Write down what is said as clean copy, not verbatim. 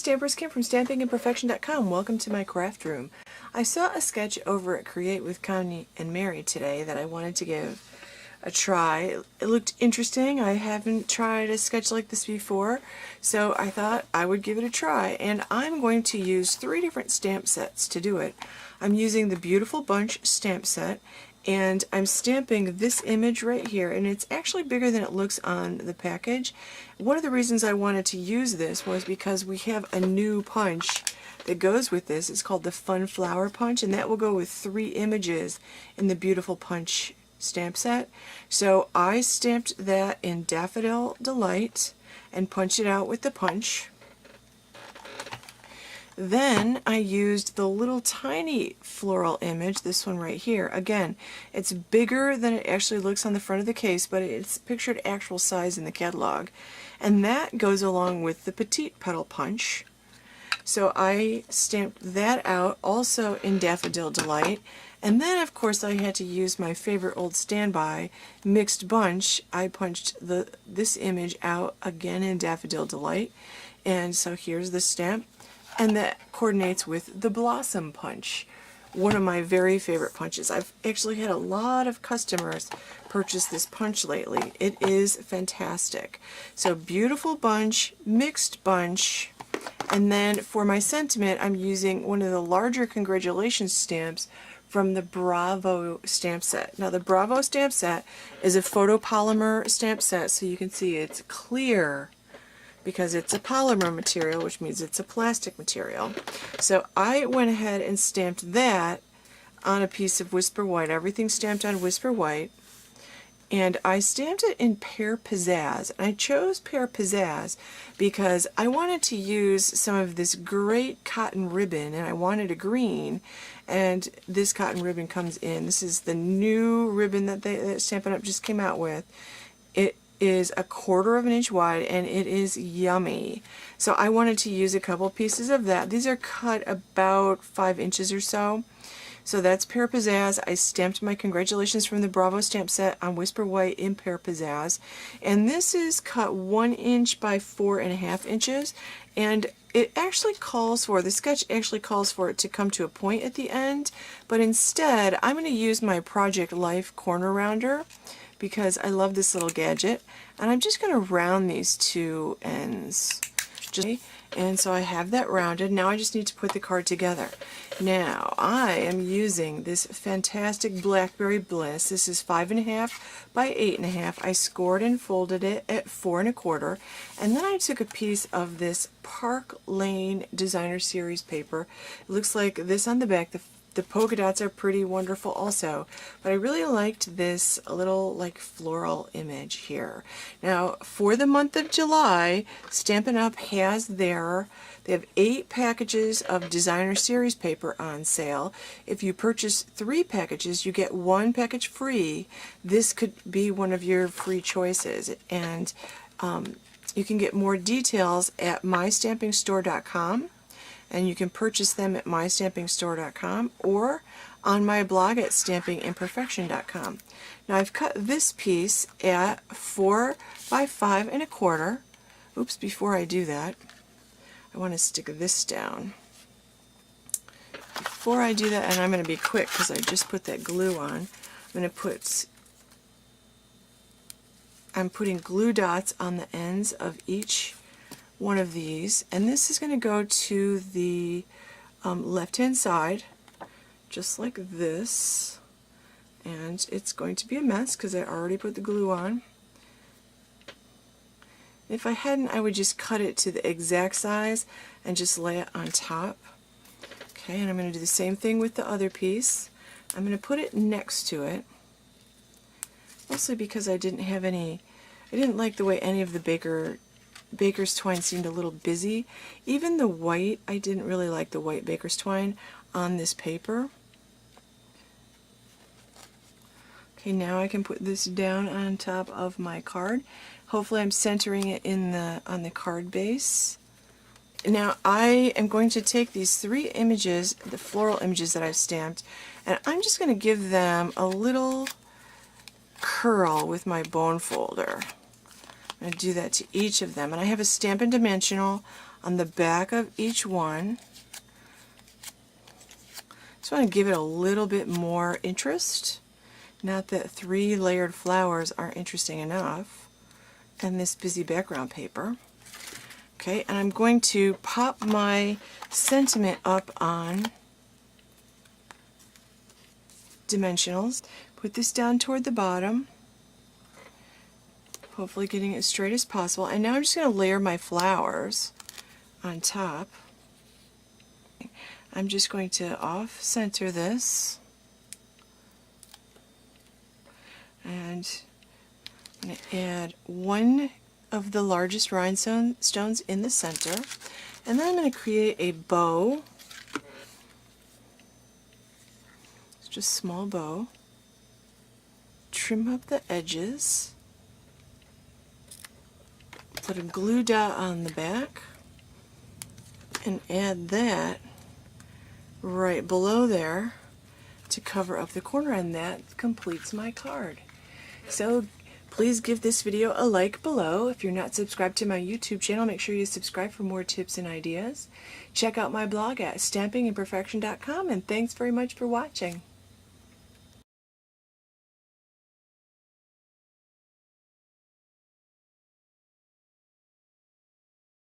Stampers, Kim from stampingandperfection.com. Welcome to my craft room. I saw a sketch over at Create with Connie and Mary today that I wanted to give a try. It looked interesting. I haven't tried a sketch like this before, so I thought I would give it a try. And I'm going to use 3 different stamp sets to do it. I'm using the Beautiful Bunch stamp set, and I'm stamping this image right here, and it's actually bigger than it looks on the package. One of the reasons I wanted to use this was because we have a new punch that goes with this. It's called the Fun Flower Punch, and that will go with 3 images in the Beautiful Punch stamp set. So I stamped that in Daffodil Delight and punched it out with the punch. Then I used the little tiny floral image, this one right here. Again, it's bigger than it actually looks on the front of the case, but it's pictured actual size in the catalog. And that goes along with the Petite Petal Punch. So I stamped that out also in Daffodil Delight. And then, of course, I had to use my favorite old standby, Mixed Bunch. I punched this image out again in Daffodil Delight. And so here's the stamp. And that coordinates with the Blossom Punch, one of my very favorite punches. I've actually had a lot of customers purchase this punch lately. It is fantastic. So Beautiful Bunch, Mixed Bunch, and then for my sentiment, I'm using one of the larger congratulations stamps from the Bravo stamp set. Now the Bravo stamp set is a photopolymer stamp set, so you can see it's clear because it's a polymer material, which means it's a plastic material. So I went ahead and stamped that on a piece of Whisper White, everything stamped on Whisper White, and I stamped it in Pear Pizzazz. And I chose Pear Pizzazz because I wanted to use some of this great cotton ribbon, and I wanted a green, and this cotton ribbon comes in. This is the new ribbon that Stampin' Up! Just came out with. It is 1/4 of an inch wide, and it is yummy. So I wanted to use a couple pieces of that. These are cut about 5 inches or so. So that's Pear Pizzazz. I stamped my congratulations from the Bravo stamp set on Whisper White in Pear Pizzazz. And this is cut 1 inch by 4.5 inches. And it actually calls for, the sketch actually calls for it to come to a point at the end. But instead, I'm going to use my Project Life corner rounder, because I love this little gadget, and I'm just going to round these 2 ends. And so I have that rounded. Now I just need to put the card together. Now I am using this fantastic Blackberry Bliss. This is 5.5 by 8.5. I scored and folded it at 4 1/4, and then I took a piece of this Park Lane Designer Series paper. It looks like this on the back. The polka dots are pretty wonderful also, but I really liked this little like floral image here. Now for the month of July, Stampin' Up! Has they have 8 packages of Designer Series paper on sale. If you purchase 3 packages, you get 1 package free. This could be one of your free choices, and you can get more details at mystampingstore.com. and you can purchase them at mystampingstore.com or on my blog at stampingandperfection.com. Now I've cut this piece at 4 by 5 1/4. Oops, before I do that, I want to stick this down. Before I do that, and I'm going to be quick because I just put that glue on, I'm putting glue dots on the ends of each one of these, and this is going to go to the left hand side just like this, and it's going to be a mess because I already put the glue on. If I hadn't, I would just cut it to the exact size and just lay it on top. Okay, and I'm going to do the same thing with the other piece. I'm going to put it next to it, mostly because I didn't like the way any of the Baker's twine seemed a little busy. Even the white, I didn't really like the white Baker's twine on this paper. Okay, now I can put this down on top of my card. Hopefully I'm centering it on the card base. Now I am going to take these 3 images, the floral images that I've stamped, and I'm just going to give them a little curl with my bone folder. I'm going to do that to each of them. And I have a Stampin' Dimensional on the back of each one. Just want to give it a little bit more interest. Not that 3 layered flowers aren't interesting enough. And this busy background paper. Okay, and I'm going to pop my sentiment up on dimensionals. Put this down toward the bottom. Hopefully getting it as straight as possible. And now I'm just going to layer my flowers on top. I'm just going to off-center this. And I'm going to add one of the largest rhinestones in the center. And then I'm going to create a bow. It's just a small bow. Trim up the edges. Put a glue dot on the back. And add that right below there to cover up the corner, and that completes my card. So please give this video a like below. If you're not subscribed to my YouTube channel, make sure you subscribe for more tips and ideas. Check out my blog at stampingimperfection.com, and thanks very much for watching.